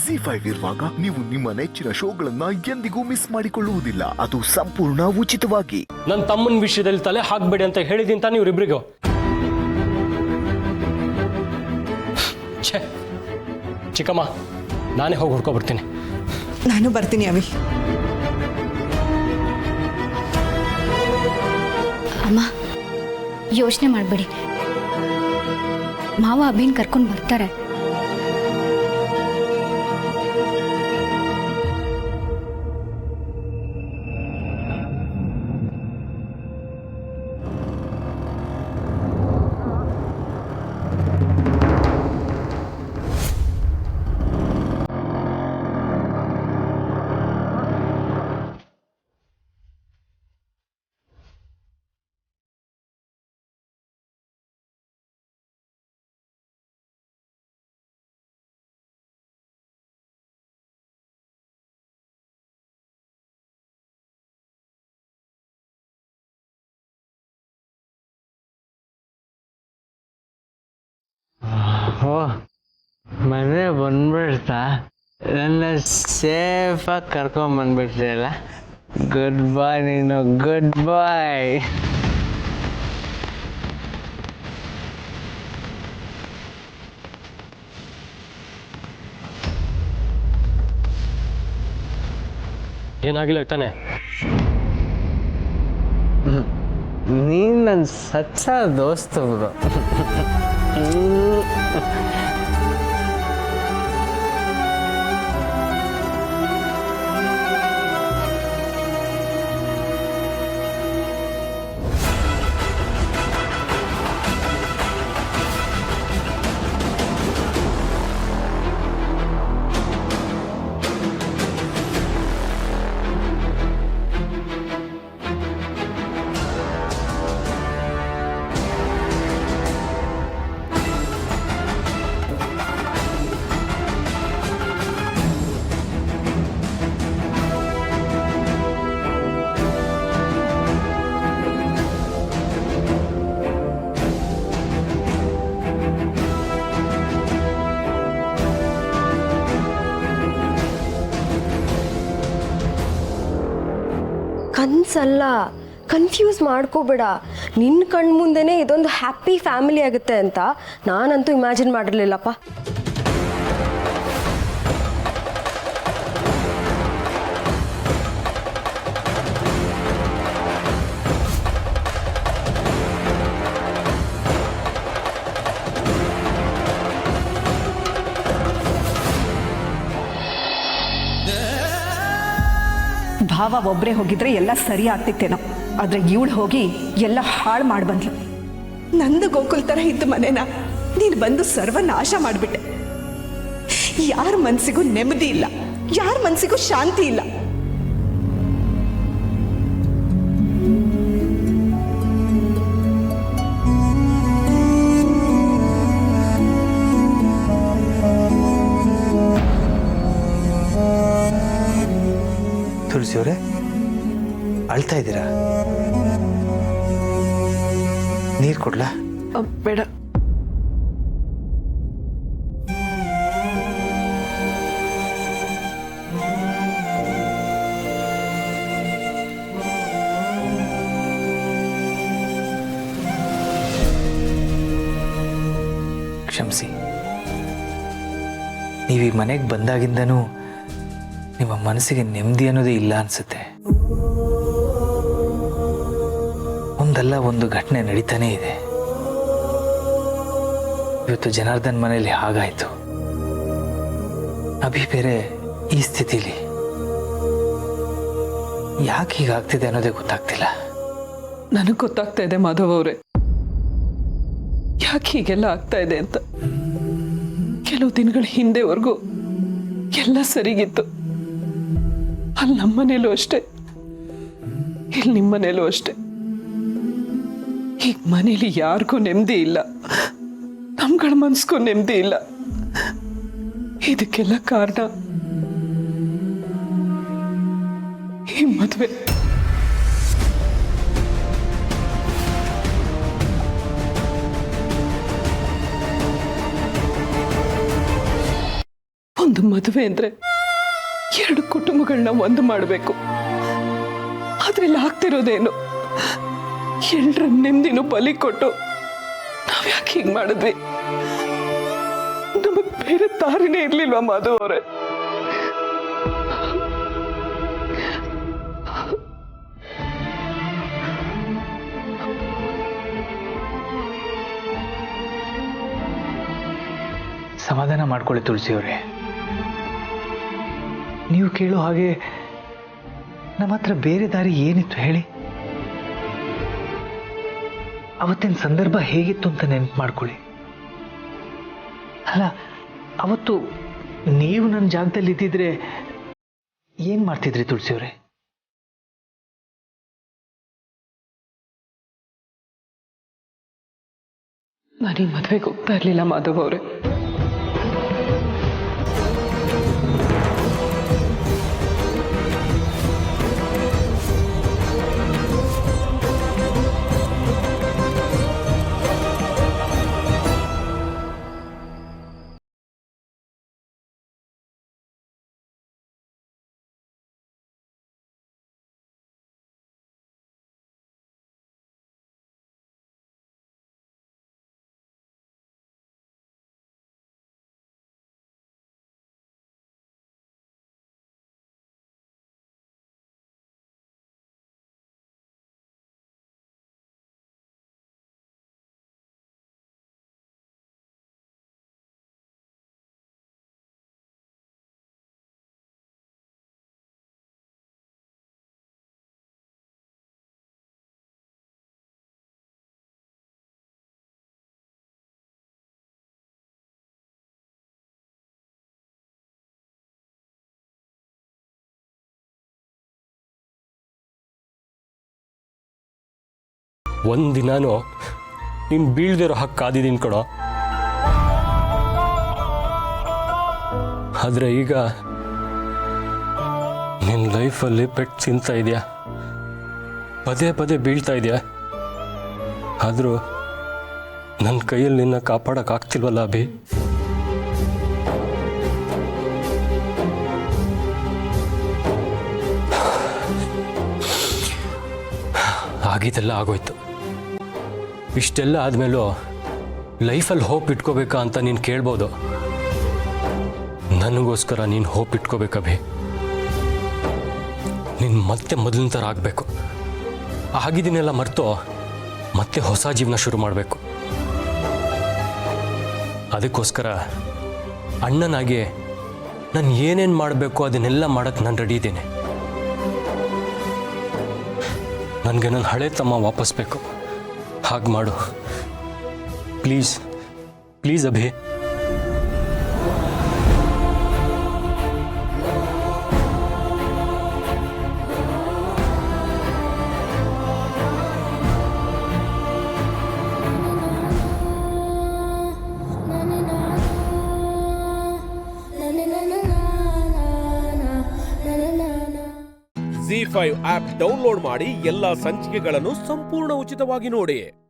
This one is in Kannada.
ಜಿ5 ಇರುವಾಗ ನೀವು ನಿಮ್ಮ ನೆಚ್ಚಿನ ಶೋಗಳನ್ನ ಎಂದಿಗೂ ಮಿಸ್ ಮಾಡಿಕೊಳ್ಳುವುದಿಲ್ಲ. ಅದು ಸಂಪೂರ್ಣ ಉಚಿತವಾಗಿ. ನನ್ನ ತಮ್ಮನ ವಿಷಯದಲ್ಲಿ ತಲೆ ಹಾಕ್ಬೇಡಿ ಅಂತ ಹೇಳಿದ್ದೀನಿ ತಾನೆ ಇವರಿಬ್ಬರಿಗೂ. ಛೇ ಚಿಕ್ಕಮ್ಮ, ನಾನೇ ಹೋಗಿ ಹುಡ್ಕೊಬರ್ತೀನಿ. ನಾನು ಬರ್ತೀನಿ ಅವಿ. ಅಮ್ಮ ಯೋಚನೆ ಮಾಡಬೇಡಿ, ಮಾವ ಅಭಿನ್ ಕರ್ಕೊಂಡು ಬರ್ತಾರೆ. ಮನೆ ಬಂದ್ಬಿಡ್ತಾ? ನನ್ನ ಸೇಫಾಗಿ ಕರ್ಕೊಂಬಂದ್ಬಿಡ್ತೀಯಲ್ಲ. ಗುಡ್ ಬಾಯ್ ನೀನು, ಗುಡ್ ಬಾಯ್. ಏನಾಗಿಲ್ಲ ತಾನೆ? ನೀನು ನನ್ನ ಸಚ್ಚ ದೋಸ್ತ ಬಿಡು. ಕನ್ಸಲ್ಲ, ಕನ್ಫ್ಯೂಸ್ ಮಾಡ್ಕೋಬೇಡ. ನಿನ್ನ ಕಣ್ಣು ಮುಂದೆನೇ ಇದೊಂದು ಹ್ಯಾಪಿ ಫ್ಯಾಮಿಲಿ ಆಗುತ್ತೆ ಅಂತ ನಾನಂತೂ ಇಮ್ಯಾಜಿನ್ ಮಾಡಿರಲಿಲ್ಲಪ್ಪ. ಭಾವ ಒಬ್ಬರೇ ಹೋಗಿದ್ರೆ ಎಲ್ಲ ಸರಿ ಆಗ್ತಿತ್ತೇನೋ, ಆದ್ರೆ ಇವಳು ಹೋಗಿ ಎಲ್ಲ ಹಾಳು ಮಾಡಿ ಬಂದ್ಲು. ನಂದು ಗೋಕುಲ್ ಥರ ಇದ್ದ ಮನೇನ ನೀನು ಬಂದು ಸರ್ವನಾಶ ಮಾಡಿಬಿಟ್ಟೆ. ಯಾರ ಮನಸ್ಸಿಗೂ ನೆಮ್ಮದಿ ಇಲ್ಲ, ಯಾರ ಮನಸ್ಸಿಗೂ ಶಾಂತಿ ಇಲ್ಲ. ತುಳಸಿಯವರೇ, ಅಳ್ತಾ ಇದ್ದೀರಾ? ನೀರು ಕೊಡ್ಲಾ? ಬೇಡ. ಕ್ಷಮಿಸಿ. ನೀವು ಈ ಮನೆಗೆ ಬಂದಾಗಿಂದನೂ ನಿಮ್ಮ ಮನಸ್ಸಿಗೆ ನೆಮ್ಮದಿ ಅನ್ನೋದೇ ಇಲ್ಲ ಅನ್ಸುತ್ತೆ. ಒಂದಲ್ಲ ಒಂದು ಘಟನೆ ನಡೀತಾನೇ ಇದೆ. ಇವತ್ತು ಜನಾರ್ದನ್ ಮನೆಯಲ್ಲಿ ಹಾಗಾಯ್ತು. ಅಭಿ ಬೇರೆ ಈ ಸ್ಥಿತಿಲಿ. ಯಾಕೆ ಹೀಗಾಗ್ತಿದೆ ಅನ್ನೋದೇ ಗೊತ್ತಾಗ್ತಿಲ್ಲ. ನನಗೆ ಗೊತ್ತಾಗ್ತಾ ಇದೆ ಮಾಧವ್ ಅವರೇ, ಯಾಕೆ ಹೀಗೆಲ್ಲ ಆಗ್ತಾ ಇದೆ ಅಂತ. ಕೆಲವು ದಿನಗಳ ಹಿಂದೆವರೆಗೂ ಎಲ್ಲ ಸರಿಗಿತ್ತು. ಅಲ್ಲಿ ನಮ್ಮನೇಲೂ ಅಷ್ಟೇ, ಇಲ್ಲಿ ನಿಮ್ಮನೇಲೂ ಅಷ್ಟೇ. ಈಗ ಮನೇಲಿ ಯಾರಿಗೂ ನೆಮ್ಮದಿ ಇಲ್ಲ, ನಮ್ಗಳ ಮನ್ಸ್ಗೂ ನೆಮ್ಮದಿ ಇಲ್ಲ. ಇದಕ್ಕೆಲ್ಲ ಕಾರಣ ಈ ಮದುವೆ. ಒಂದು ಮದುವೆ ಅಂದರೆ 2 ಕುಟುಂಬಗಳನ್ನ ಒಂದು ಮಾಡಬೇಕು. ಅದ್ರಲ್ಲಿ ಆಗ್ತಿರೋದೇನು? ಎಲ್ಲರ ನೆಮ್ಮದಿನೂ ಬಲಿ ಕೊಟ್ಟು ನಾವ್ಯಾಕೆ ಹಿಂಗೆ ಮಾಡಿದ್ವಿ? ನಮಗೆ ಬೇರೆ ದಾರಿನೇ ಇರ್ಲಿಲ್ವಾ ಮಾಧು ಅವರೇ? ಸಮಾಧಾನ ಮಾಡ್ಕೊಳ್ಳಿ ತುಳಸಿಯವರೇ. ನೀವು ಕೇಳೋ ಹಾಗೆ ನಮ್ಮ ಹತ್ರ ಬೇರೆ ದಾರಿ ಏನಿತ್ತು ಹೇಳಿ? ಅವತ್ತಿನ ಸಂದರ್ಭ ಹೇಗಿತ್ತು ಅಂತ ನೆನಪು ಮಾಡ್ಕೊಳ್ಳಿ. ಅಲ್ಲ, ಅವತ್ತು ನೀವು ನನ್ನ ಜಾಗದಲ್ಲಿ ಇದ್ದಿದ್ರೆ ಏನು ಮಾಡ್ತಿದ್ರಿ ತುಳಸಿಯವರೇ? ನಾನೀ ಮದುವೆಗೆ ಹೋಗ್ತಾ ಇರಲಿಲ್ಲ ಮಾಧವ್ ಅವರೇ. ಒಂದಿನಾನು ನೀನು ಬೀಳ್ದಿರೋ ಹಕ್ಕು ಕಾದಿದ್ದೀನಿ ಕಣೋ. ಆದರೆ ಈಗ ನಿನ್ನ ಲೈಫಲ್ಲಿ ಪೆಟ್ಟು ತಿಂತಾ ಇದೆಯಾ, ಪದೇ ಪದೇ ಬೀಳ್ತಾ ಇದೆಯಾ. ಆದರೂ ನನ್ನ ಕೈಯಲ್ಲಿ ನಿನ್ನ ಕಾಪಾಡೋಕ್ಕಾಗ್ತಿಲ್ವಲ್ಲ ಅಭಿ. ಆಗಿದ್ದೆಲ್ಲ ಆಗೋಯ್ತು. ಇಷ್ಟೆಲ್ಲ ಆದಮೇಲೂ ಲೈಫಲ್ಲಿ ಹೋಪ್ ಇಟ್ಕೋಬೇಕಾ ಅಂತ ನೀನು ಕೇಳ್ಬೋದು. ನನಗೋಸ್ಕರ ನೀನು ಹೋಪ್ ಇಟ್ಕೋಬೇಕಭಿ. ನೀನು ಮತ್ತೆ ಮೊದಲಿನ ಥರ ಆಗಬೇಕು. ಆಗಿದ್ದನ್ನೆಲ್ಲ ಮರೆತು ಮತ್ತೆ ಹೊಸ ಜೀವನ ಶುರು ಮಾಡಬೇಕು. ಅದಕ್ಕೋಸ್ಕರ ಅಣ್ಣನಾಗಿ ನಾನು ಏನೇನು ಮಾಡಬೇಕು ಅದನ್ನೆಲ್ಲ ಮಾಡೋಕ್ಕೆ ನಾನು ರೆಡಿ ಇದ್ದೀನಿ. ನನಗೆ ನನ್ನ ಹಳೆ ತಮ್ಮ ವಾಪಸ್ ಬೇಕು. ಹಾಗೆ ಮಾಡು please, please Abhi. ZEE5 app download ಮಾಡಿ ಎಲ್ಲಾ ಸಂಚಿಕೆಗಳನ್ನು ಸಂಪೂರ್ಣ ಉಚಿತವಾಗಿ ನೋಡಿ.